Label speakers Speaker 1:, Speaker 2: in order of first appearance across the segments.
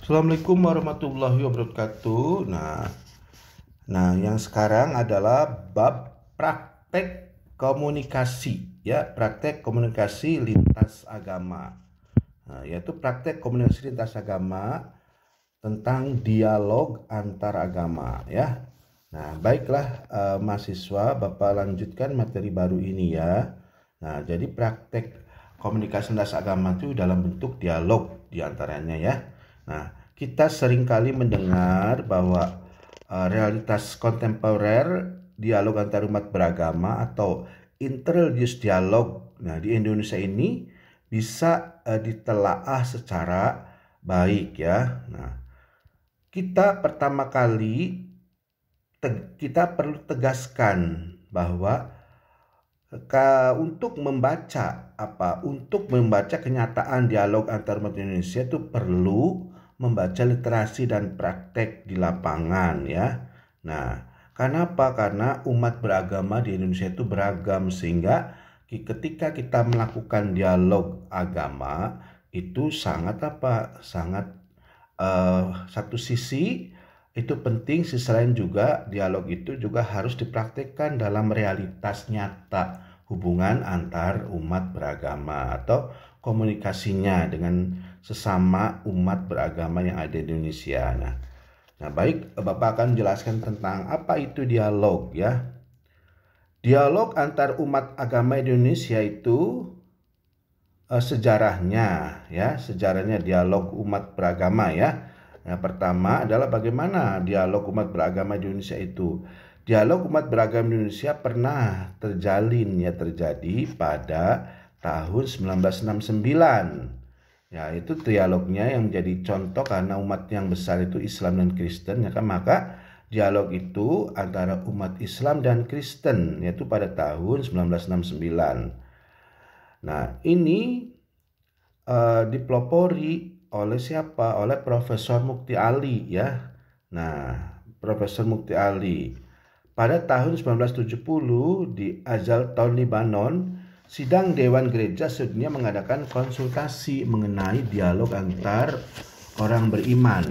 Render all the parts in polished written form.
Speaker 1: Assalamualaikum warahmatullahi wabarakatuh. Nah, yang sekarang adalah bab praktek komunikasi, ya, praktek komunikasi lintas agama. Yaitu praktek komunikasi lintas agama tentang dialog antar agama, ya. Nah, baiklah mahasiswa, Bapak lanjutkan materi baru ini ya. Nah, jadi praktek komunikasi lintas agama itu dalam bentuk dialog diantaranya ya. Nah, kita seringkali mendengar bahwa realitas kontemporer dialog antar umat beragama atau interreligious dialog. Nah, di Indonesia ini bisa ditelaah secara baik ya. Nah, kita pertama kali kita perlu tegaskan bahwa untuk membaca kenyataan dialog antar umat Indonesia itu perlu membaca literasi dan praktek di lapangan ya. Nah, kenapa? Karena umat beragama di Indonesia itu beragam, sehingga ketika kita melakukan dialog agama itu sangat satu sisi itu penting, sisi lain juga dialog itu juga harus dipraktikkan dalam realitas nyata hubungan antar umat beragama atau komunikasinya dengan sesama umat beragama yang ada di Indonesia. Nah, baik, Bapak akan menjelaskan tentang apa itu dialog ya. Dialog antar umat agama Indonesia itu sejarahnya dialog umat beragama ya. Yang pertama adalah bagaimana dialog umat beragama di Indonesia itu. Dialog umat beragama di Indonesia pernah terjadi pada tahun 1969. Ya, itu dialognya yang menjadi contoh karena umat yang besar itu Islam dan Kristen, ya kan? Maka dialog itu antara umat Islam dan Kristen yaitu pada tahun 1969. Nah, ini dipelopori oleh siapa? Oleh Profesor Mukti Ali ya. Nah, Profesor Mukti Ali pada tahun 1970 di Azalton, Lebanon, sidang Dewan Gereja sedunia mengadakan konsultasi mengenai dialog antar orang beriman.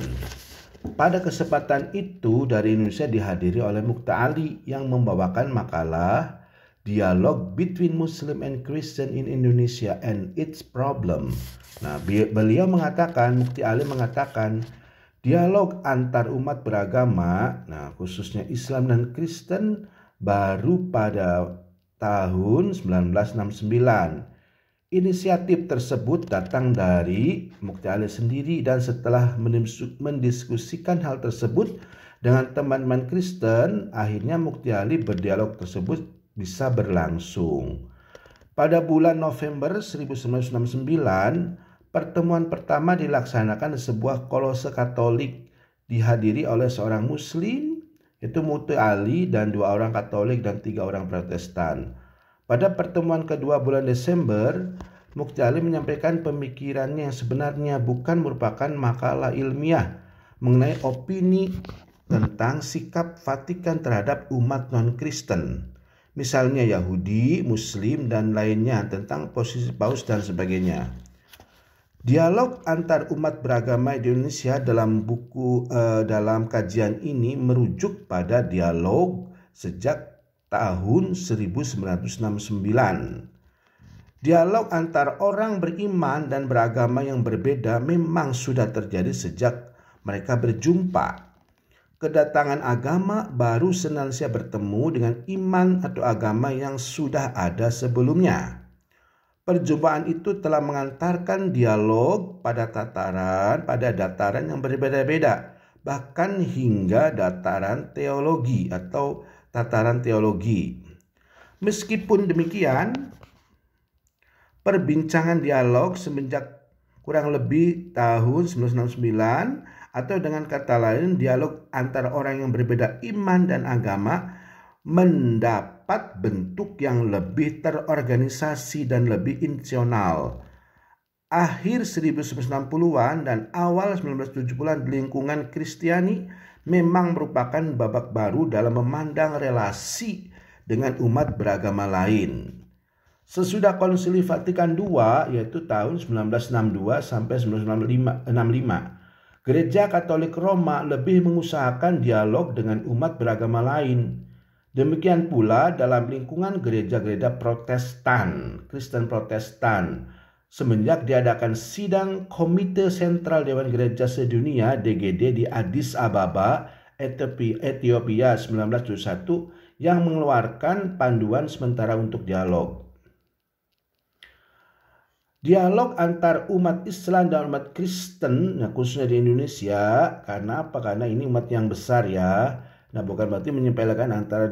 Speaker 1: Pada kesempatan itu dari Indonesia dihadiri oleh Mukti Ali yang membawakan makalah Dialog Between Muslim and Christian in Indonesia and Its Problem. Nah, beliau mengatakan, Mukti Ali mengatakan, dialog antar umat beragama, nah khususnya Islam dan Kristen, baru pada tahun 1969. Inisiatif tersebut datang dari Mukti Ali sendiri, dan setelah mendiskusikan hal tersebut dengan teman-teman Kristen, akhirnya Mukti Ali berdialog tersebut bisa berlangsung. Pada bulan November 1969, pertemuan pertama dilaksanakan di sebuah kolose Katolik, dihadiri oleh seorang Muslim, yaitu Mukti Ali, dan 2 orang Katolik dan 3 orang Protestan. Pada pertemuan kedua bulan Desember, Mukti Ali menyampaikan pemikirannya yang sebenarnya bukan merupakan makalah ilmiah mengenai opini tentang sikap Vatikan terhadap umat non-Kristen, misalnya Yahudi, Muslim, dan lainnya, tentang posisi Paus dan sebagainya. Dialog antar umat beragama di Indonesia dalam kajian ini merujuk pada dialog sejak tahun 1969. Dialog antar orang beriman dan beragama yang berbeda memang sudah terjadi sejak mereka berjumpa. Kedatangan agama baru senantiasa bertemu dengan iman atau agama yang sudah ada sebelumnya. Perjumpaan itu telah mengantarkan dialog pada dataran yang berbeda-beda, bahkan hingga tataran teologi. Meskipun demikian, perbincangan dialog semenjak kurang lebih tahun 1969, atau dengan kata lain dialog antara orang yang berbeda iman dan agama, mendapat bentuk yang lebih terorganisasi dan lebih intensional. Akhir 1960-an dan awal 1970-an di lingkungan Kristiani memang merupakan babak baru dalam memandang relasi dengan umat beragama lain. Sesudah Konsili Vatikan II, yaitu tahun 1962 sampai 1965, Gereja Katolik Roma lebih mengusahakan dialog dengan umat beragama lain. Demikian pula dalam lingkungan gereja-gereja Protestan, Kristen Protestan. Semenjak diadakan sidang Komite Sentral Dewan Gereja Sedunia (DGD) di Addis Ababa, Ethiopia 1971 yang mengeluarkan panduan sementara untuk dialog. Dialog antar umat Islam dan umat Kristen, khususnya di Indonesia, karena apa? Karena ini umat yang besar ya. Nah, bukan berarti menyepelekan antara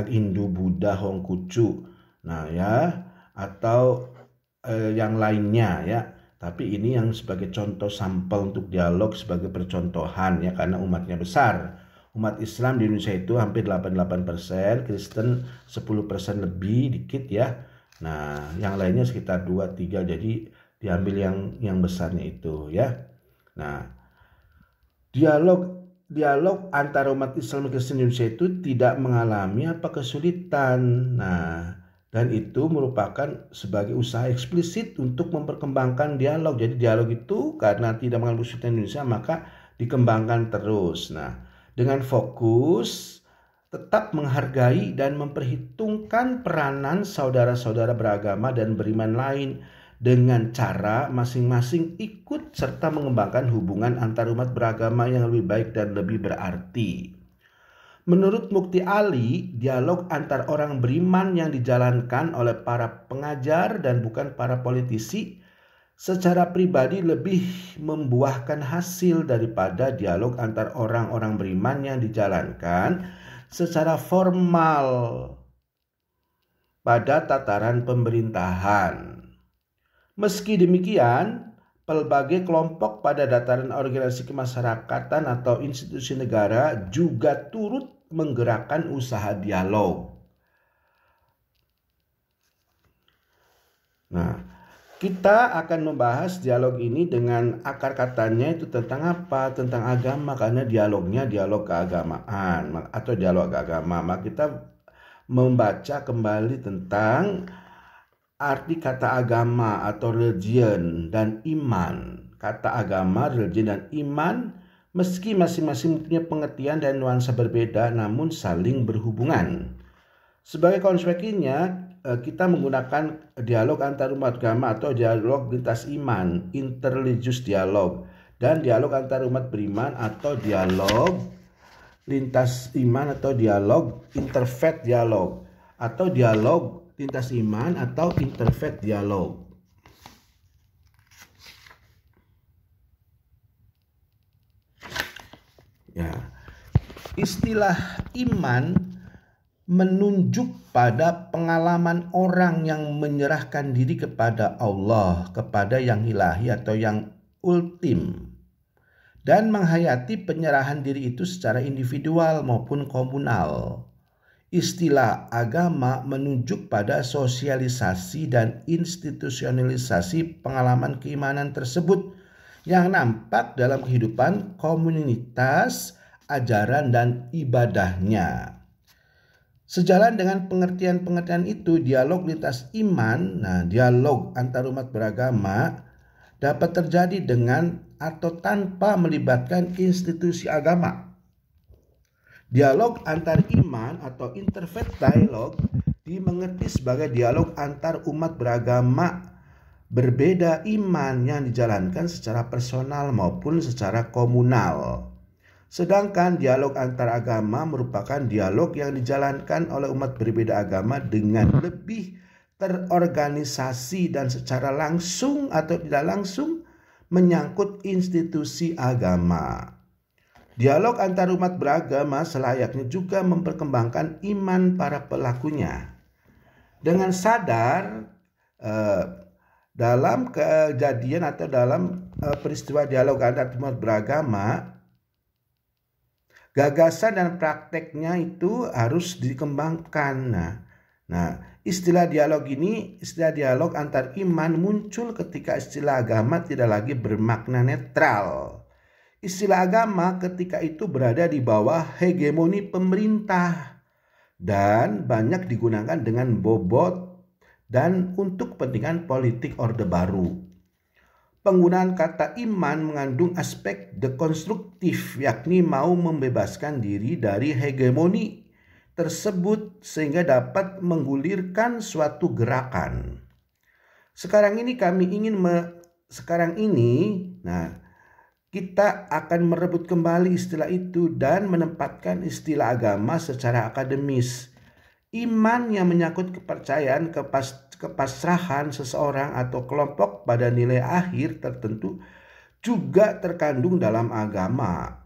Speaker 1: Hindu, Buddha, Hongkucu, nah ya, atau yang lainnya ya. Tapi ini yang sebagai contoh sampel untuk dialog, sebagai percontohan ya, karena umatnya besar. Umat Islam di Indonesia itu hampir 88%, Kristen 10% lebih dikit ya. Nah, yang lainnya sekitar 2-3, jadi diambil yang besarnya itu ya. Nah, dialog antara umat Islam dan Kristen Indonesia itu tidak mengalami kesulitan. Nah, dan itu merupakan sebagai usaha eksplisit untuk memperkembangkan dialog. Jadi dialog itu karena tidak mengalami kesulitan Indonesia, maka dikembangkan terus. Nah, dengan fokus tetap menghargai dan memperhitungkan peranan saudara-saudara beragama dan beriman lain dengan cara masing-masing ikut serta mengembangkan hubungan antar umat beragama yang lebih baik dan lebih berarti. Menurut Mukti Ali, dialog antar orang beriman yang dijalankan oleh para pengajar dan bukan para politisi secara pribadi lebih membuahkan hasil daripada dialog antar orang-orang beriman yang dijalankan secara formal pada tataran pemerintahan. Meski demikian, pelbagai kelompok pada tataran organisasi kemasyarakatan atau institusi negara juga turut menggerakkan usaha dialog. Nah, kita akan membahas dialog ini dengan akar katanya itu tentang apa? Tentang agama, karena dialognya dialog keagamaan atau dialog agama. Maka kita membaca kembali tentang arti kata agama atau religion dan iman. Kata agama, religion dan iman meski masing-masing mempunyai pengertian dan nuansa berbeda namun saling berhubungan. Sebagai konsekuensinya, kita menggunakan dialog antar umat agama atau dialog lintas iman, interreligious dialog, dan dialog antar umat beriman atau dialog lintas iman atau dialog interfaith dialog, atau dialog lintas iman atau interfaith dialog. Ya, istilah iman menunjuk pada pengalaman orang yang menyerahkan diri kepada Allah, kepada yang ilahi atau yang ultim, dan menghayati penyerahan diri itu secara individual maupun komunal. Istilah agama menunjuk pada sosialisasi dan institusionalisasi pengalaman keimanan tersebut yang nampak dalam kehidupan komunitas, ajaran, dan ibadahnya. Sejalan dengan pengertian-pengertian itu, dialog lintas iman, dialog antar umat beragama dapat terjadi dengan atau tanpa melibatkan institusi agama. Dialog antar iman atau interfaith dialog dimengerti sebagai dialog antar umat beragama berbeda iman yang dijalankan secara personal maupun secara komunal. Sedangkan dialog antar agama merupakan dialog yang dijalankan oleh umat berbeda agama dengan lebih terorganisasi dan secara langsung atau tidak langsung menyangkut institusi agama. Dialog antar umat beragama selayaknya juga memperkembangkan iman para pelakunya. Dengan sadar dalam kejadian atau dalam peristiwa dialog antar umat beragama, gagasan dan prakteknya itu harus dikembangkan. Nah, istilah dialog antar iman muncul ketika istilah agama tidak lagi bermakna netral. Istilah agama ketika itu berada di bawah hegemoni pemerintah dan banyak digunakan dengan bobot dan untuk kepentingan politik Orde Baru. Penggunaan kata iman mengandung aspek dekonstruktif, yakni mau membebaskan diri dari hegemoni tersebut sehingga dapat menggulirkan suatu gerakan. Sekarang ini kita akan merebut kembali istilah itu dan menempatkan istilah agama secara akademis. Iman yang menyangkut kepercayaan, kepasrahan seseorang atau kelompok pada nilai akhir tertentu juga terkandung dalam agama.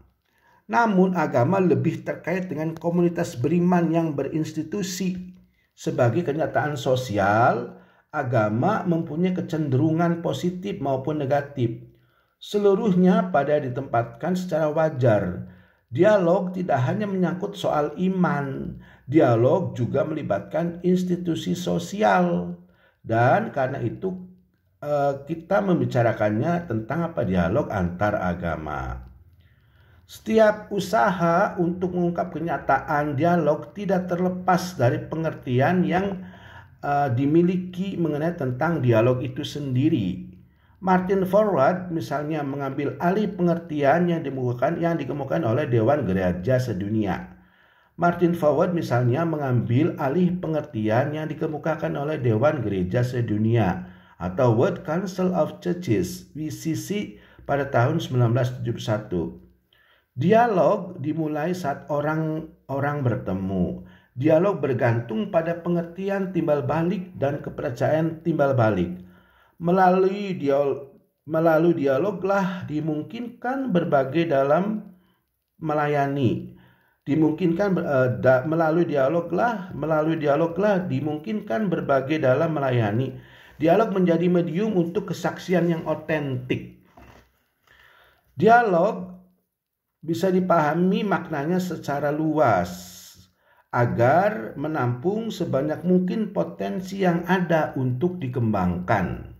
Speaker 1: Namun agama lebih terkait dengan komunitas beriman yang berinstitusi. Sebagai kenyataan sosial, agama mempunyai kecenderungan positif maupun negatif. Seluruhnya pada ditempatkan secara wajar. Dialog tidak hanya menyangkut soal iman, dialog juga melibatkan institusi sosial. Dan karena itu kita membicarakannya tentang dialog antar agama. Setiap usaha untuk mengungkap kenyataan dialog tidak terlepas dari pengertian yang dimiliki mengenai tentang dialog itu sendiri. Martin Forward misalnya mengambil alih pengertian yang dikemukakan oleh Dewan Gereja Sedunia. Martin Forward misalnya mengambil alih pengertian yang dikemukakan oleh Dewan Gereja Sedunia atau World Council of Churches (WCC) pada tahun 1971. Dialog dimulai saat orang bertemu. Dialog bergantung pada pengertian timbal balik dan kepercayaan timbal balik. Melalui dialoglah dimungkinkan berbagai dalam melayani. Melalui dialoglah dimungkinkan berbagai dalam melayani. Dialog menjadi medium untuk kesaksian yang otentik. Dialog bisa dipahami maknanya secara luas agar menampung sebanyak mungkin potensi yang ada untuk dikembangkan.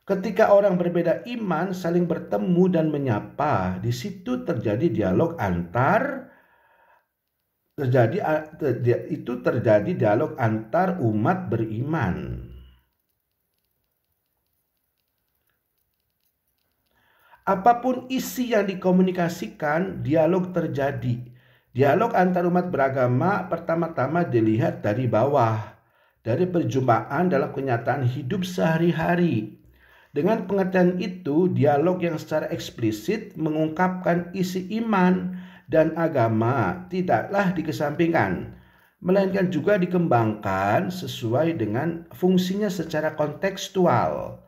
Speaker 1: Ketika orang berbeda iman saling bertemu dan menyapa, di situ terjadi dialog antar umat beriman. Apapun isi yang dikomunikasikan, dialog terjadi. Dialog antar umat beragama pertama-tama dilihat dari bawah, dari perjumpaan dalam kenyataan hidup sehari-hari. Dengan pengertian itu, dialog yang secara eksplisit mengungkapkan isi iman dan agama tidaklah dikesampingkan, melainkan juga dikembangkan sesuai dengan fungsinya secara kontekstual.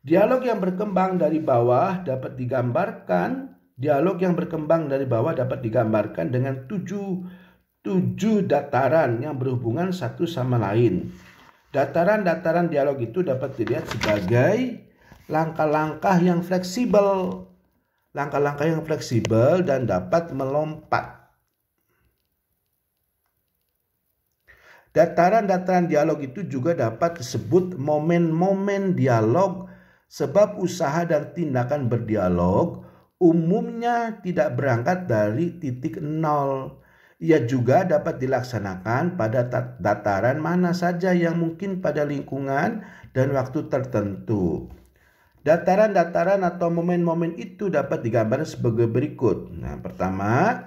Speaker 1: Dialog yang berkembang dari bawah dapat digambarkan dengan tujuh dataran yang berhubungan satu sama lain. Dataran-dataran dialog itu dapat dilihat sebagai langkah-langkah yang fleksibel dan dapat melompat. Dataran-dataran dialog itu juga dapat disebut momen-momen dialog, sebab usaha dan tindakan berdialog umumnya tidak berangkat dari titik nol. Ia juga dapat dilaksanakan pada dataran mana saja yang mungkin pada lingkungan dan waktu tertentu. Dataran-dataran atau momen-momen itu dapat digambarkan sebagai berikut. Pertama,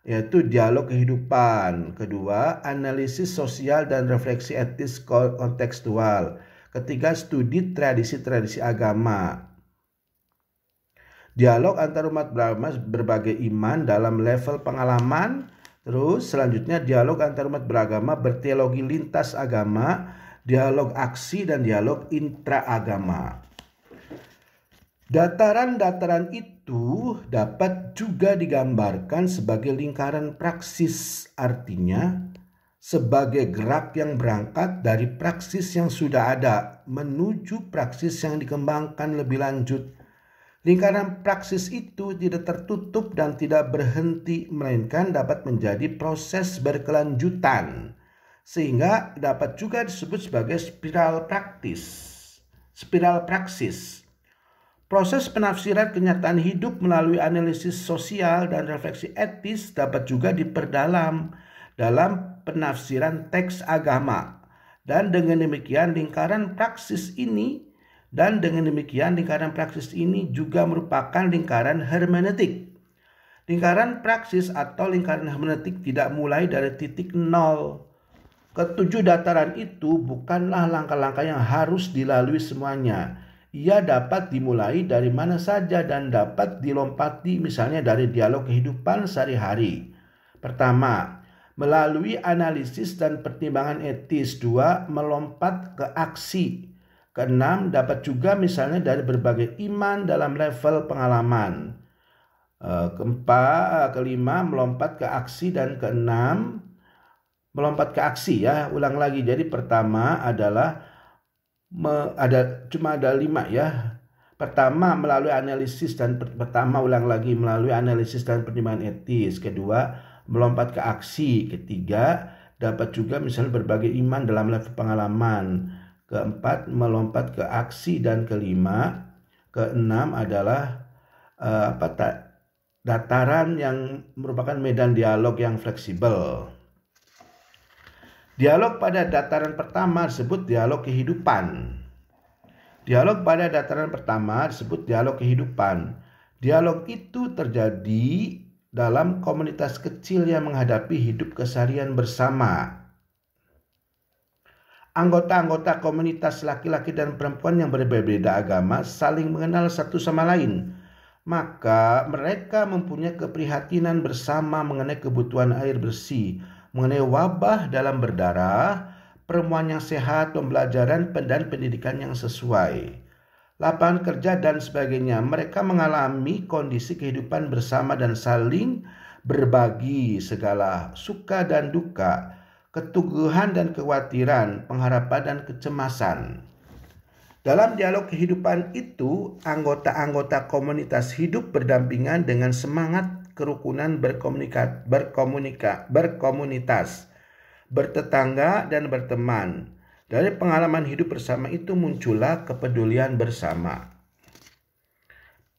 Speaker 1: yaitu dialog kehidupan. Kedua, analisis sosial dan refleksi etis kontekstual. Ketiga, studi tradisi-tradisi agama. Dialog antar umat beragama berbagai iman dalam level pengalaman. Terus selanjutnya dialog antar umat beragama berteologi lintas agama, dialog aksi dan dialog intraagama. Dataran-dataran itu dapat juga digambarkan sebagai lingkaran praksis, artinya sebagai gerak yang berangkat dari praksis yang sudah ada menuju praksis yang dikembangkan lebih lanjut. Lingkaran praksis itu tidak tertutup dan tidak berhenti, melainkan dapat menjadi proses berkelanjutan, sehingga dapat juga disebut sebagai spiral praksis. Proses penafsiran kenyataan hidup melalui analisis sosial dan refleksi etis dapat juga diperdalam dalam penafsiran teks agama. Dan dengan demikian lingkaran praksis ini Dan dengan demikian lingkaran praksis ini juga merupakan lingkaran hermeneutik. Lingkaran praksis atau lingkaran hermeneutik tidak mulai dari titik nol. Ketujuh dataran itu bukanlah langkah-langkah yang harus dilalui semuanya. Ia dapat dimulai dari mana saja dan dapat dilompati misalnya dari dialog kehidupan sehari-hari. Pertama, melalui analisis dan pertimbangan etis. Dua, melompat ke aksi. Keenam, dapat juga misalnya dari berbagai iman dalam level pengalaman. Kelima, melompat ke aksi, dan keenam, melompat ke aksi ya. Ulang lagi. Jadi pertama adalah cuma ada 5 ya. Pertama melalui analisis dan melalui analisis dan pertimbangan etis. Kedua, melompat ke aksi. Ketiga, dapat juga misalnya berbagai iman dalam level pengalaman. Keempat, melompat ke aksi, dan kelima, keenam adalah dataran yang merupakan medan dialog yang fleksibel. Dialog pada dataran pertama disebut dialog kehidupan. Dialog pada dataran pertama disebut dialog kehidupan. Dialog itu terjadi dalam komunitas kecil yang menghadapi hidup keseharian bersama. Anggota-anggota komunitas laki-laki dan perempuan yang berbeda agama saling mengenal satu sama lain. Maka mereka mempunyai keprihatinan bersama mengenai kebutuhan air bersih, mengenai wabah dalam berdarah, perempuan yang sehat, pembelajaran dan pendidikan yang sesuai, lapangan kerja dan sebagainya. Mereka mengalami kondisi kehidupan bersama dan saling berbagi segala suka dan duka, keteguhan dan kekhawatiran, pengharapan dan kecemasan. Dalam dialog kehidupan itu, anggota-anggota komunitas hidup berdampingan dengan semangat kerukunan berkomunitas, bertetangga dan berteman. Dari pengalaman hidup bersama itu muncullah kepedulian bersama.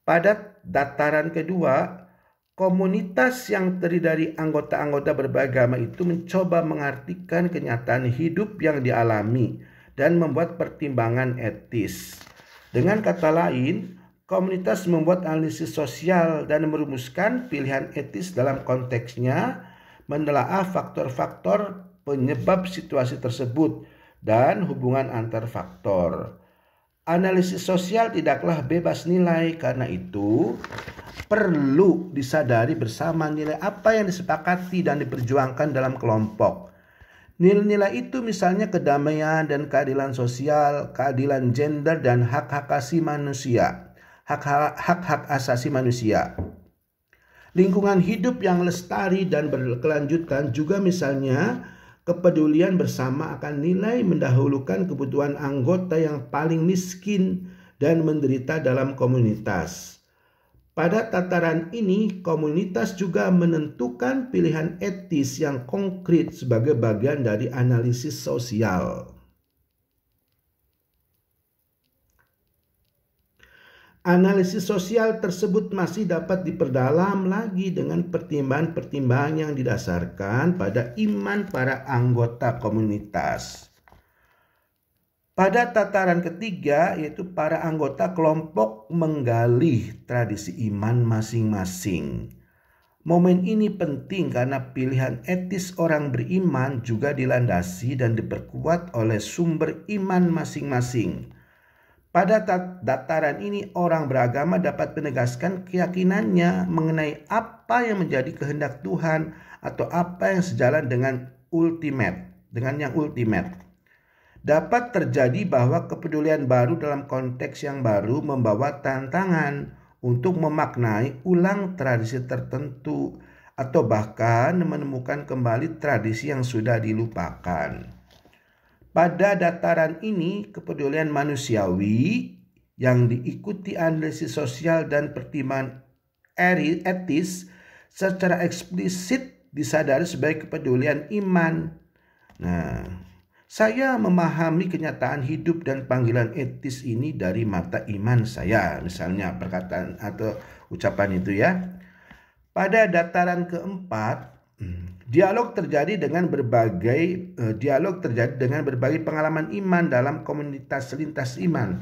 Speaker 1: Pada dataran kedua, komunitas yang terdiri dari anggota-anggota berbagai agama itu mencoba mengartikan kenyataan hidup yang dialami dan membuat pertimbangan etis. Dengan kata lain, komunitas membuat analisis sosial dan merumuskan pilihan etis dalam konteksnya, menelaah faktor-faktor penyebab situasi tersebut dan hubungan antar faktor. Analisis sosial tidaklah bebas nilai, karena itu perlu disadari bersama nilai apa yang disepakati dan diperjuangkan dalam kelompok. Nilai-nilai itu misalnya kedamaian dan keadilan sosial, keadilan gender dan hak-hak asasi manusia. Lingkungan hidup yang lestari dan berkelanjutan juga misalnya kepedulian bersama akan nilai mendahulukan kebutuhan anggota yang paling miskin dan menderita dalam komunitas. Pada tataran ini, komunitas juga menentukan pilihan etis yang konkret sebagai bagian dari analisis sosial. Analisis sosial tersebut masih dapat diperdalam lagi dengan pertimbangan-pertimbangan yang didasarkan pada iman para anggota komunitas. Pada tataran ketiga, yaitu para anggota kelompok menggali tradisi iman masing-masing. Momen ini penting karena pilihan etis orang beriman juga dilandasi dan diperkuat oleh sumber iman masing-masing. Pada dataran ini, orang beragama dapat menegaskan keyakinannya mengenai apa yang menjadi kehendak Tuhan atau apa yang sejalan dengan yang ultimate. Dapat terjadi bahwa kepedulian baru dalam konteks yang baru membawa tantangan untuk memaknai ulang tradisi tertentu atau bahkan menemukan kembali tradisi yang sudah dilupakan. Pada dataran ini, kepedulian manusiawi yang diikuti analisis sosial dan pertimbangan etis secara eksplisit disadari sebagai kepedulian iman. Saya memahami kenyataan hidup dan panggilan etis ini dari mata iman saya, misalnya perkataan atau ucapan itu ya. Pada dataran keempat, dialog terjadi dengan berbagai pengalaman iman dalam komunitas lintas iman.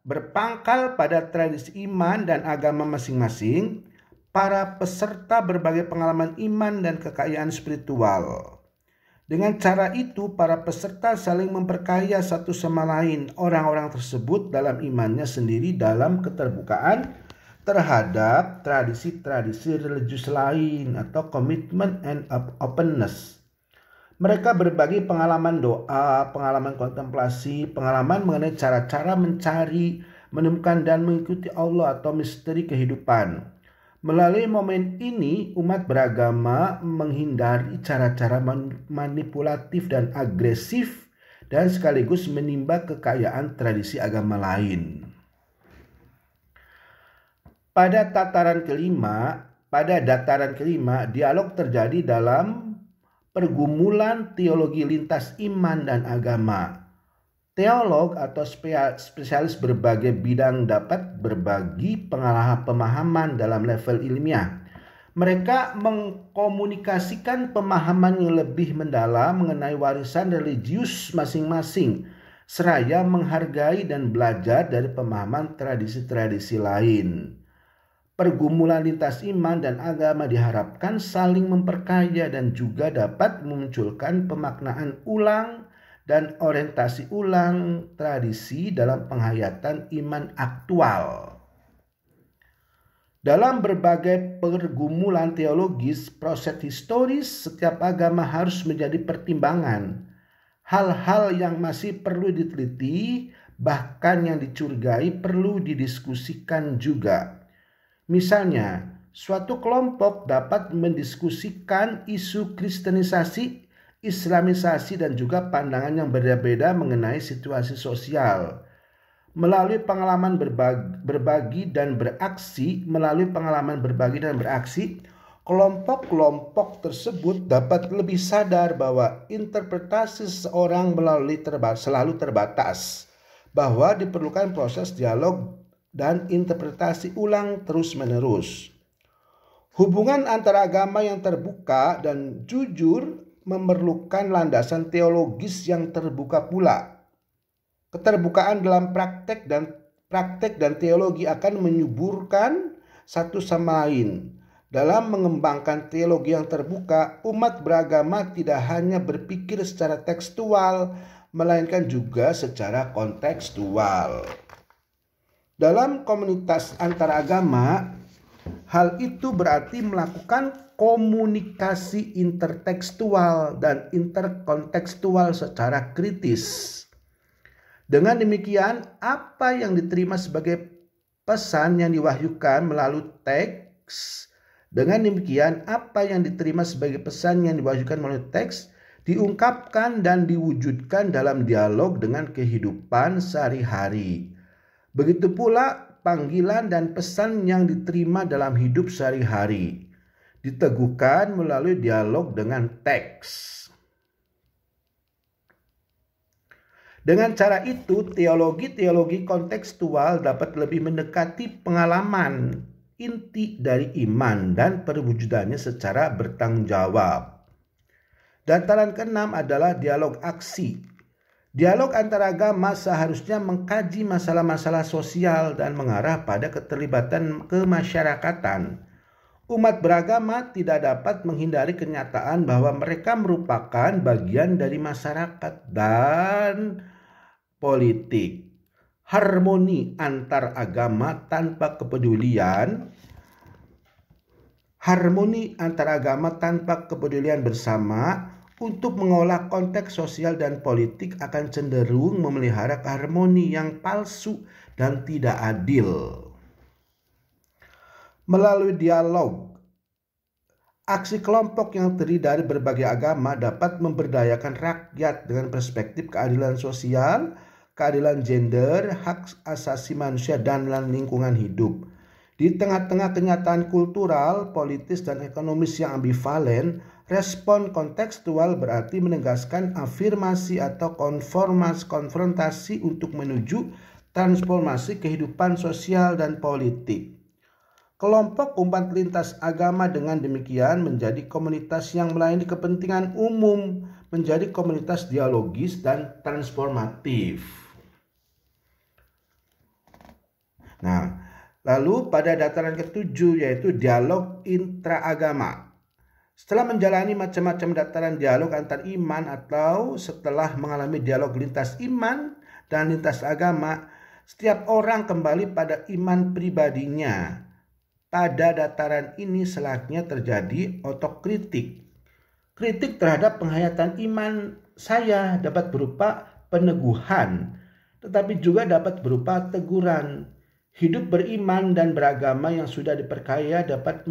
Speaker 1: Berpangkal pada tradisi iman dan agama masing-masing, para peserta berbagai pengalaman iman dan kekayaan spiritual. Dengan cara itu, para peserta saling memperkaya satu sama lain. Orang-orang tersebut dalam imannya sendiri dalam keterbukaan terhadap tradisi-tradisi religius lain atau commitment and openness. Mereka berbagi pengalaman doa, pengalaman kontemplasi, pengalaman mengenai cara-cara mencari, menemukan dan mengikuti Allah atau misteri kehidupan. Melalui momen ini, umat beragama menghindari cara-cara manipulatif dan agresif dan sekaligus menimba kekayaan tradisi agama lain. Pada dataran kelima, dialog terjadi dalam pergumulan teologi lintas iman dan agama. Teolog atau spesialis berbagai bidang dapat berbagi pemahaman dalam level ilmiah. Mereka mengkomunikasikan pemahaman yang lebih mendalam mengenai warisan religius masing-masing, seraya menghargai dan belajar dari pemahaman tradisi-tradisi lain. Pergumulan lintas iman dan agama diharapkan saling memperkaya dan juga dapat memunculkan pemaknaan ulang dan orientasi ulang tradisi dalam penghayatan iman aktual. Dalam berbagai pergumulan teologis, proses historis setiap agama harus menjadi pertimbangan. Hal-hal yang masih perlu diteliti, bahkan yang dicurigai perlu didiskusikan juga. Misalnya, suatu kelompok dapat mendiskusikan isu kristenisasi, islamisasi, dan juga pandangan yang berbeda mengenai situasi sosial. Melalui pengalaman berbagi dan beraksi, kelompok-kelompok tersebut dapat lebih sadar bahwa interpretasi seseorang selalu terbatas, bahwa diperlukan proses dialog dan interpretasi ulang terus-menerus. Hubungan antara agama yang terbuka dan jujur memerlukan landasan teologis yang terbuka pula. Keterbukaan dalam praktek dan teologi akan menyuburkan satu sama lain. Dalam mengembangkan teologi yang terbuka, umat beragama tidak hanya berpikir secara tekstual, melainkan juga secara kontekstual. Dalam komunitas antaragama, hal itu berarti melakukan komunikasi intertekstual dan interkontekstual secara kritis. Dengan demikian, apa yang diterima sebagai pesan yang diwahyukan melalui teks diungkapkan dan diwujudkan dalam dialog dengan kehidupan sehari-hari. Begitu pula panggilan dan pesan yang diterima dalam hidup sehari-hari diteguhkan melalui dialog dengan teks. Dengan cara itu, teologi kontekstual dapat lebih mendekati pengalaman inti dari iman dan perwujudannya secara bertanggung jawab. Dataran keenam adalah dialog aksi. Dialog antaragama seharusnya mengkaji masalah-masalah sosial dan mengarah pada keterlibatan kemasyarakatan. Umat beragama tidak dapat menghindari kenyataan bahwa mereka merupakan bagian dari masyarakat dan politik. Harmoni antar agama tanpa kepedulian bersama untuk mengolah konteks sosial dan politik akan cenderung memelihara harmoni yang palsu dan tidak adil. Melalui dialog, aksi kelompok yang terdiri dari berbagai agama dapat memberdayakan rakyat dengan perspektif keadilan sosial, keadilan gender, hak asasi manusia, dan lingkungan hidup. Di tengah-tengah kenyataan kultural, politis, dan ekonomis yang ambivalen, respon kontekstual berarti menegaskan afirmasi atau konfrontasi untuk menuju transformasi kehidupan sosial dan politik. Kelompok umat lintas agama dengan demikian menjadi komunitas yang melayani kepentingan umum, menjadi komunitas dialogis dan transformatif. Nah, lalu pada dataran ketujuh yaitu dialog intraagama. Setelah menjalani macam-macam dataran dialog antar iman atau setelah mengalami dialog lintas iman dan lintas agama, setiap orang kembali pada iman pribadinya. Pada dataran ini selanjutnya terjadi otokritik. Kritik terhadap penghayatan iman saya dapat berupa peneguhan, tetapi juga dapat berupa teguran. Hidup beriman dan beragama yang sudah diperkaya dapat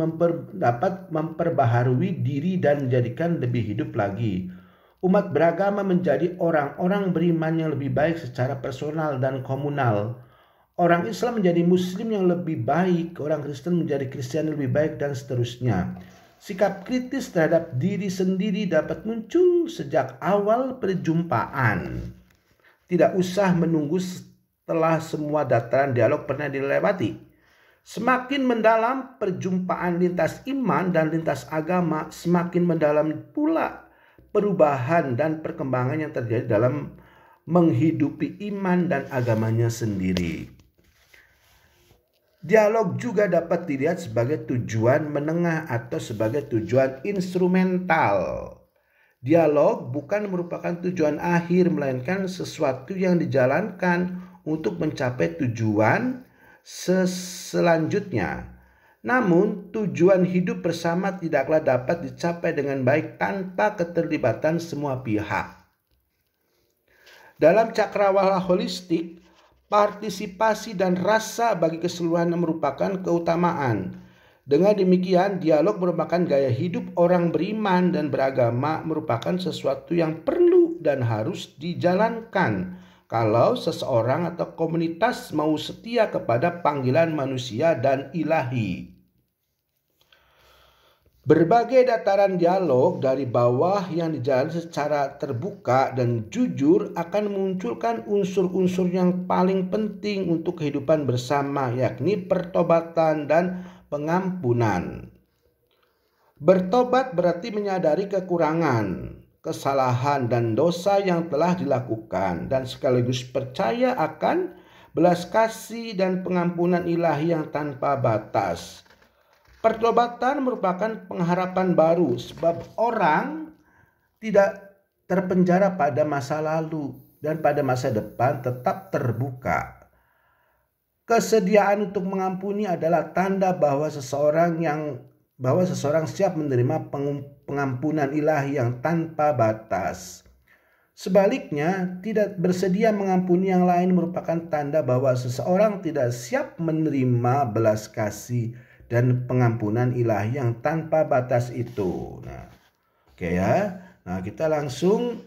Speaker 1: memperbaharui diri dan menjadikan lebih hidup lagi. Umat beragama menjadi orang-orang beriman yang lebih baik secara personal dan komunal. Orang Islam menjadi Muslim yang lebih baik, orang Kristen menjadi Kristen yang lebih baik, dan seterusnya. Sikap kritis terhadap diri sendiri dapat muncul sejak awal perjumpaan. Tidak usah menunggu setelah semua dataran dialog pernah dilewati. Semakin mendalam perjumpaan lintas iman dan lintas agama, semakin mendalam pula perubahan dan perkembangan yang terjadi dalam menghidupi iman dan agamanya sendiri. Dialog juga dapat dilihat sebagai tujuan menengah atau sebagai tujuan instrumental. Dialog bukan merupakan tujuan akhir, melainkan sesuatu yang dijalankan untuk mencapai tujuan selanjutnya. Namun, tujuan hidup bersama tidaklah dapat dicapai dengan baik tanpa keterlibatan semua pihak. Dalam cakrawala holistik, partisipasi dan rasa bagi keseluruhan merupakan keutamaan. Dengan demikian, dialog merupakan gaya hidup orang beriman dan beragama, merupakan sesuatu yang perlu dan harus dijalankan kalau seseorang atau komunitas mau setia kepada panggilan manusia dan ilahi. Berbagai dataran dialog dari bawah yang dijalani secara terbuka dan jujur akan memunculkan unsur-unsur yang paling penting untuk kehidupan bersama, yakni pertobatan dan pengampunan. Bertobat berarti menyadari kekurangan, kesalahan dan dosa yang telah dilakukan, dan sekaligus percaya akan belas kasih dan pengampunan ilahi yang tanpa batas. Pertobatan merupakan pengharapan baru sebab orang tidak terpenjara pada masa lalu dan pada masa depan tetap terbuka. Kesediaan untuk mengampuni adalah tanda bahwa seseorang siap menerima pengampunan ilahi yang tanpa batas. Sebaliknya, tidak bersedia mengampuni yang lain merupakan tanda bahwa seseorang tidak siap menerima belas kasih dan pengampunan ilahi yang tanpa batas itu. Nah, oke ya. Nah, kita langsung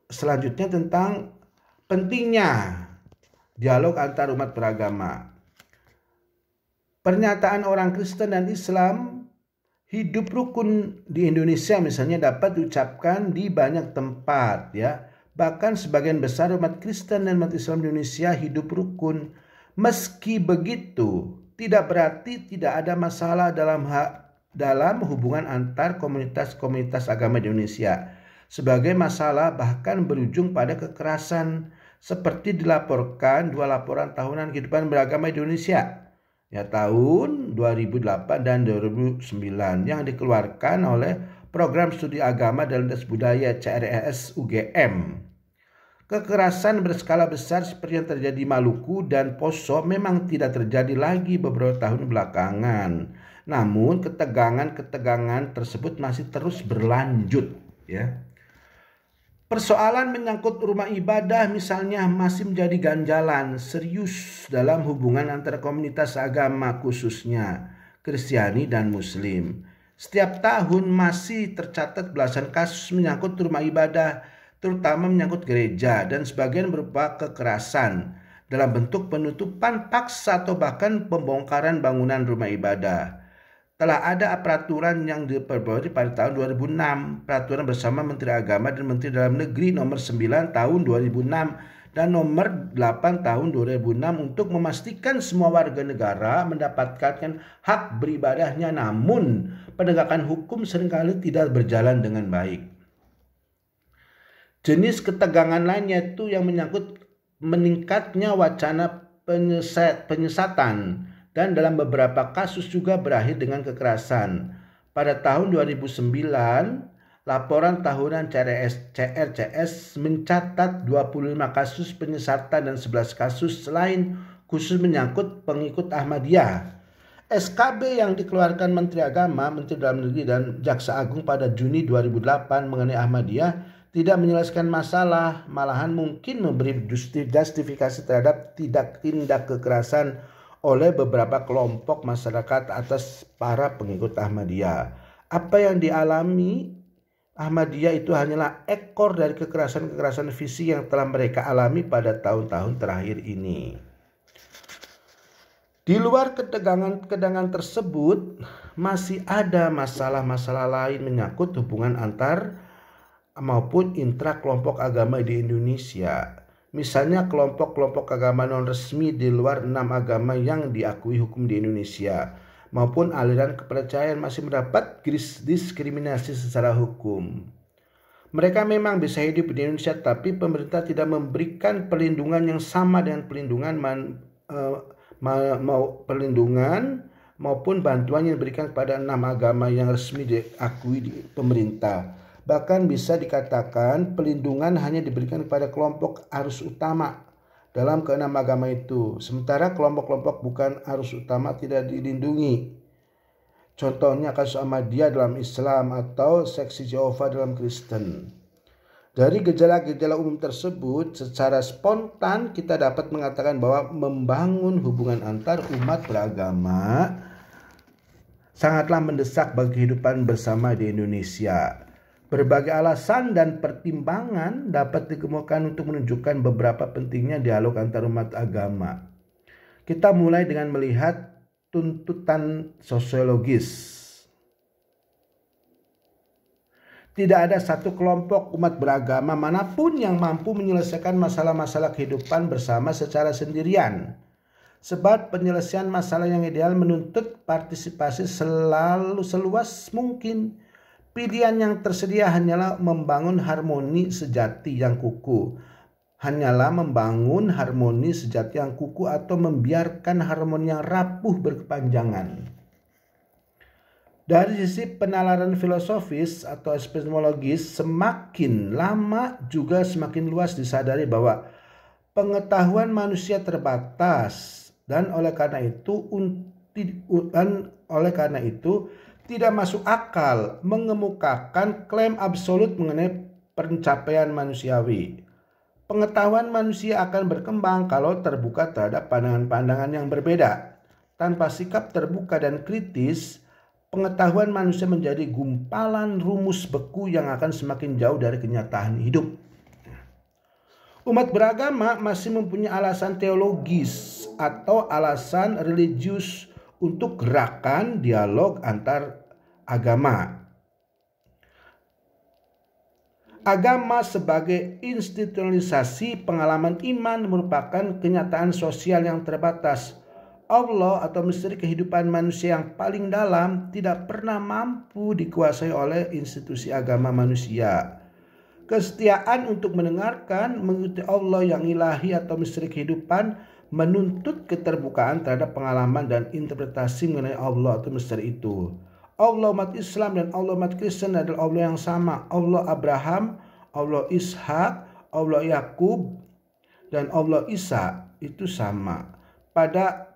Speaker 1: selanjutnya tentang pentingnya dialog antar umat beragama. Pernyataan orang Kristen dan Islam hidup rukun di Indonesia misalnya dapat diucapkan di banyak tempat ya. Bahkan sebagian besar umat Kristen dan umat Islam di Indonesia hidup rukun. Meski begitu, tidak berarti tidak ada masalah dalam hubungan antar komunitas-komunitas agama di Indonesia. Sebagai masalah bahkan berujung pada kekerasan, seperti dilaporkan 2 laporan tahunan kehidupan beragama di Indonesia ya tahun 2008 dan 2009 yang dikeluarkan oleh Program Studi Agama dan Lintas Budaya CRES UGM. Kekerasan berskala besar seperti yang terjadi di Maluku dan Poso memang tidak terjadi lagi beberapa tahun belakangan. Namun ketegangan tersebut masih terus berlanjut ya. Persoalan menyangkut rumah ibadah misalnya masih menjadi ganjalan serius dalam hubungan antara komunitas agama khususnya Kristiani dan Muslim. Setiap tahun masih tercatat belasan kasus menyangkut rumah ibadah, terutama menyangkut gereja, dan sebagian berupa kekerasan dalam bentuk penutupan paksa atau bahkan pembongkaran bangunan rumah ibadah. Telah ada peraturan yang diperbarui pada tahun 2006, peraturan bersama Menteri Agama dan Menteri Dalam Negeri nomor 9 tahun 2006 dan nomor 8 tahun 2006 untuk memastikan semua warga negara mendapatkan hak beribadahnya, namun penegakan hukum seringkali tidak berjalan dengan baik. Jenis ketegangan lainnya itu yang menyangkut meningkatnya wacana penyesatan dan dalam beberapa kasus juga berakhir dengan kekerasan. Pada tahun 2009, laporan tahunan CRCS mencatat 25 kasus penyesatan dan 11 kasus lain khusus menyangkut pengikut Ahmadiyah. SKB yang dikeluarkan Menteri Agama, Menteri Dalam Negeri dan Jaksa Agung pada Juni 2008 mengenai Ahmadiyah tidak menyelesaikan masalah, malahan mungkin memberi justifikasi terhadap tindak kekerasan oleh beberapa kelompok masyarakat atas para pengikut Ahmadiyah. Apa yang dialami Ahmadiyah itu hanyalah ekor dari kekerasan-kekerasan fisik yang telah mereka alami pada tahun-tahun terakhir ini. Di luar ketegangan tersebut, masih ada masalah-masalah lain menyangkut hubungan antar maupun intra kelompok agama di Indonesia. Misalnya kelompok-kelompok agama non resmi di luar 6 agama yang diakui hukum di Indonesia, maupun aliran kepercayaan masih mendapat diskriminasi secara hukum. Mereka memang bisa hidup di Indonesia, tapi pemerintah tidak memberikan perlindungan yang sama dengan perlindungan maupun bantuan yang diberikan kepada 6 agama yang resmi diakui di pemerintah. Bahkan bisa dikatakan perlindungan hanya diberikan kepada kelompok arus utama dalam ke-6 agama itu, sementara kelompok-kelompok bukan arus utama tidak dilindungi. Contohnya kasus Ahmadiyah dalam Islam atau Seksi Jehovah dalam Kristen. Dari gejala-gejala umum tersebut, secara spontan kita dapat mengatakan bahwa membangun hubungan antar umat beragama sangatlah mendesak bagi kehidupan bersama di Indonesia. Berbagai alasan dan pertimbangan dapat dikemukakan untuk menunjukkan beberapa pentingnya dialog antar umat agama. Kita mulai dengan melihat tuntutan sosiologis. Tidak ada satu kelompok umat beragama manapun yang mampu menyelesaikan masalah-masalah kehidupan bersama secara sendirian. Sebab penyelesaian masalah yang ideal menuntut partisipasi selalu seluas mungkin. Pilihan yang tersedia hanyalah membangun harmoni sejati yang kukuh. Atau membiarkan harmoni yang rapuh berkepanjangan. Dari sisi penalaran filosofis atau epistemologis, semakin lama juga semakin luas disadari bahwa pengetahuan manusia terbatas dan oleh karena itu tidak masuk akal mengemukakan klaim absolut mengenai pencapaian manusiawi. Pengetahuan manusia akan berkembang kalau terbuka terhadap pandangan-pandangan yang berbeda. Tanpa sikap terbuka dan kritis, pengetahuan manusia menjadi gumpalan rumus beku yang akan semakin jauh dari kenyataan hidup. Umat beragama masih mempunyai alasan teologis atau alasan religius untuk gerakan dialog antar agama. Agama sebagai institusionalisasi pengalaman iman merupakan kenyataan sosial yang terbatas. Allah atau misteri kehidupan manusia yang paling dalam tidak pernah mampu dikuasai oleh institusi agama manusia. Kesetiaan untuk mendengarkan, mengikuti Allah yang ilahi atau misteri kehidupan menuntut keterbukaan terhadap pengalaman dan interpretasi mengenai Allah atau misteri itu. Allah umat Islam dan Allah umat Kristen adalah Allah yang sama. Allah Abraham, Allah Ishak, Allah Yakub, dan Allah Isa itu sama. Pada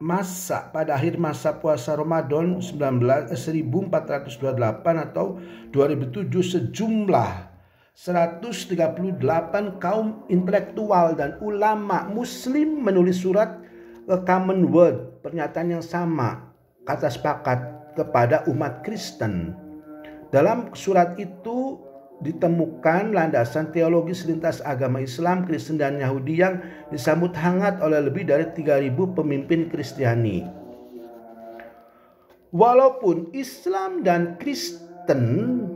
Speaker 1: akhir masa puasa Ramadan 1428 atau 2007, sejumlah 138 kaum intelektual dan ulama Muslim menulis surat common word, pernyataan yang sama, kata sepakat kepada umat Kristen. Dalam surat itu ditemukan landasan teologis lintas agama Islam, Kristen, dan Yahudi yang disambut hangat oleh lebih dari 3.000 pemimpin Kristiani. Walaupun Islam dan Kristen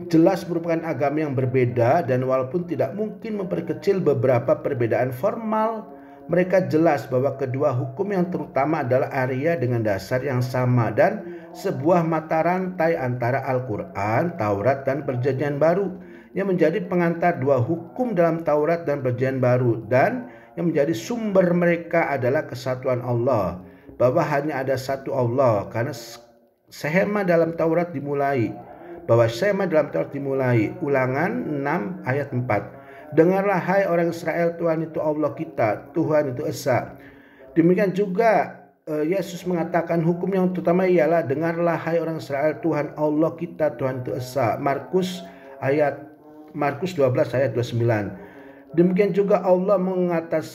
Speaker 1: jelas merupakan agama yang berbeda, dan walaupun tidak mungkin memperkecil beberapa perbedaan formal, mereka jelas bahwa kedua hukum yang terutama adalah Arya dengan dasar yang sama dan sebuah mata rantai antara Al-Quran, Taurat, dan Perjanjian Baru yang menjadi pengantar dua hukum dalam Taurat dan Perjanjian Baru, dan yang menjadi sumber mereka adalah kesatuan Allah, bahwa hanya ada satu Allah, karena sehema dalam Taurat dimulai. Ulangan 6 ayat 4. Dengarlah hai orang Israel, Tuhan itu Allah kita, Tuhan itu Esa. Demikian juga Yesus mengatakan hukum yang terutama ialah dengarlah hai orang Israel, Tuhan Allah kita, Tuhan itu Esa. Markus 12 ayat 29. Demikian juga Allah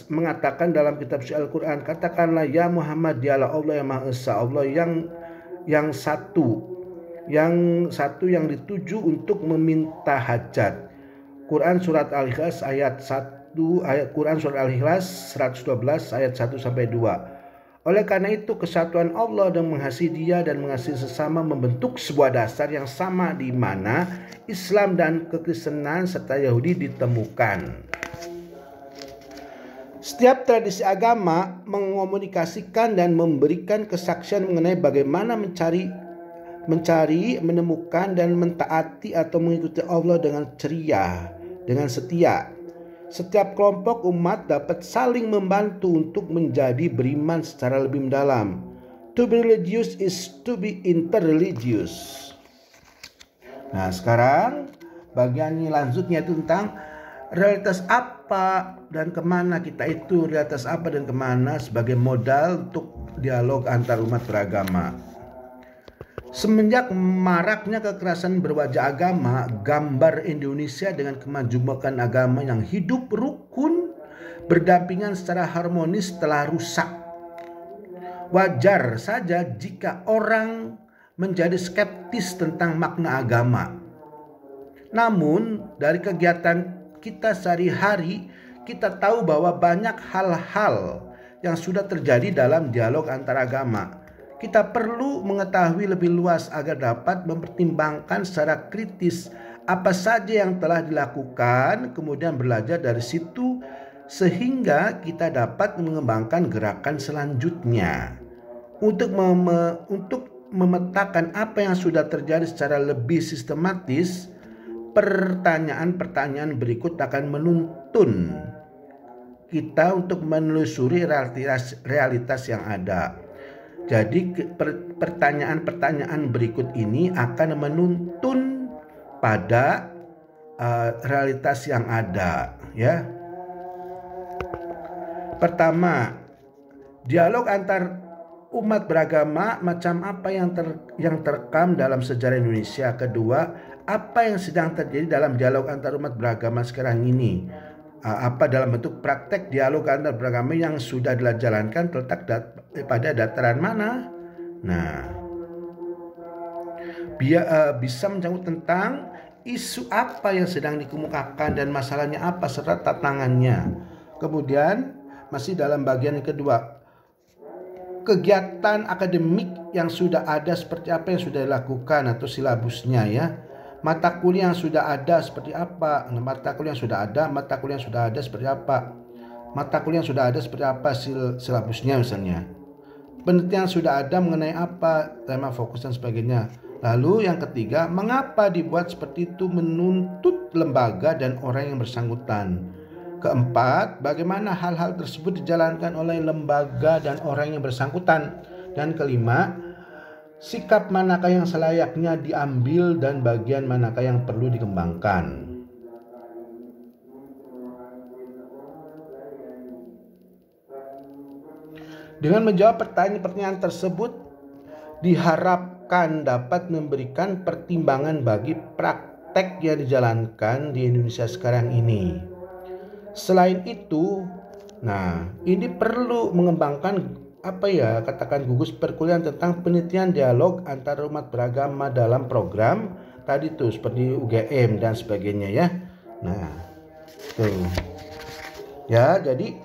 Speaker 1: mengatakan dalam kitab suci Al-Quran, katakanlah ya Muhammad, dialah Allah yang Maha Esa, Allah yang satu yang dituju untuk meminta hajat. Quran surat Al-Ikhlas ayat 1 Quran surat Al-Ikhlas 112 ayat 1 sampai 2. Oleh karena itu kesatuan Allah dan mengasihi Dia dan mengasihi sesama membentuk sebuah dasar yang sama di mana Islam dan kekristenan serta Yahudi ditemukan. Setiap tradisi agama mengomunikasikan dan memberikan kesaksian mengenai bagaimana mencari, menemukan, dan mentaati atau mengikuti Allah dengan ceria, dengan setia. Setiap kelompok umat dapat saling membantu untuk menjadi beriman secara lebih mendalam. To be religious is to be interreligious. Nah, sekarang bagian lanjutnya itu tentang realitas apa dan kemana kita itu, realitas apa dan kemana sebagai modal untuk dialog antar umat beragama. Semenjak maraknya kekerasan berwajah agama, gambar Indonesia dengan kemajuan agama yang hidup rukun, berdampingan secara harmonis telah rusak. Wajar saja jika orang menjadi skeptis tentang makna agama. Namun, dari kegiatan kita sehari-hari, kita tahu bahwa banyak hal-hal yang sudah terjadi dalam dialog antar agama. Kita perlu mengetahui lebih luas agar dapat mempertimbangkan secara kritis apa saja yang telah dilakukan, kemudian belajar dari situ sehingga kita dapat mengembangkan gerakan selanjutnya. Untuk memetakan apa yang sudah terjadi secara lebih sistematis, pertanyaan-pertanyaan berikut akan menuntun kita untuk menelusuri realitas yang ada. Jadi pertanyaan-pertanyaan berikut ini akan menuntun pada realitas yang ada, ya. Pertama, dialog antar umat beragama macam apa yang terekam dalam sejarah Indonesia. Kedua, apa yang sedang terjadi dalam dialog antar umat beragama sekarang ini. Apa dalam bentuk praktek dialog antar beragama yang sudah dijalankan terletak pada dataran mana? Nah, bisa menjawab tentang isu apa yang sedang dikemukakan dan masalahnya apa serta tantangannya. Kemudian masih dalam bagian yang kedua, kegiatan akademik yang sudah ada seperti apa yang sudah dilakukan atau silabusnya, ya. Mata kuliah yang sudah ada seperti apa? Mata kuliah yang sudah ada seperti apa? Mata kuliah yang sudah ada seperti apa silabusnya misalnya. Penelitian sudah ada mengenai apa, tema fokus dan sebagainya. Lalu yang ketiga, mengapa dibuat seperti itu menuntut lembaga dan orang yang bersangkutan. Keempat, bagaimana hal-hal tersebut dijalankan oleh lembaga dan orang yang bersangkutan. Dan kelima, sikap manakah yang selayaknya diambil dan bagian manakah yang perlu dikembangkan. Dengan menjawab pertanyaan-pertanyaan tersebut, diharapkan dapat memberikan pertimbangan bagi praktek yang dijalankan di Indonesia sekarang ini. Selain itu, ini perlu mengembangkan gugus perkuliahan tentang penelitian dialog antar umat beragama dalam program tadi tuh seperti UGM dan sebagainya, ya. Nah, tuh. Ya, jadi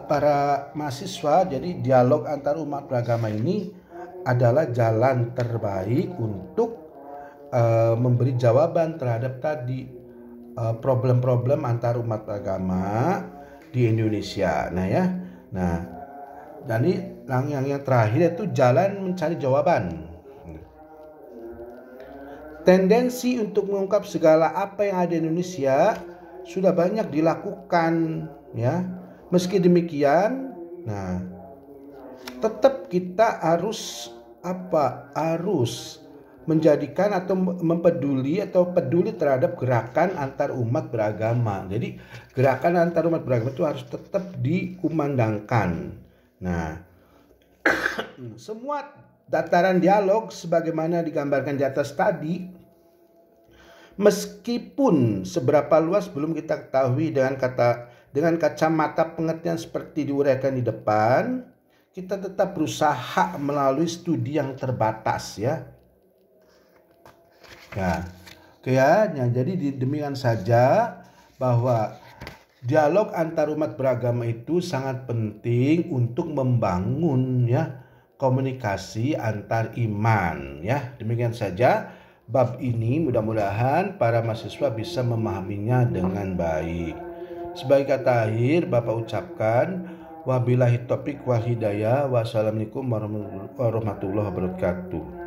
Speaker 1: para mahasiswa, jadi dialog antar umat beragama ini adalah jalan terbaik untuk memberi jawaban terhadap tadi problem-problem antar umat beragama di Indonesia. Nah, ya. Nah, dan yang terakhir itu jalan mencari jawaban. Tendensi untuk mengungkap segala apa yang ada di Indonesia sudah banyak dilakukan, ya. Meski demikian, nah, tetap kita harus harus menjadikan atau mempeduli atau peduli terhadap gerakan antar umat beragama. Jadi gerakan antar umat beragama itu harus tetap dikumandangkan. Nah, semua dataran dialog sebagaimana digambarkan di atas tadi, meskipun seberapa luas belum kita ketahui dengan kacamata pengertian seperti diuraikan di depan, kita tetap berusaha melalui studi yang terbatas, ya. Ya, oke ya. Jadi demikian saja bahwa dialog antar umat beragama itu sangat penting untuk membangun, ya, komunikasi antar iman, ya. Demikian saja bab ini, mudah-mudahan para mahasiswa bisa memahaminya dengan baik. Sebagai kata akhir, Bapak ucapkan wabillahi taufiq wal hidayah. Wassalamualaikum warahmatullahi wabarakatuh.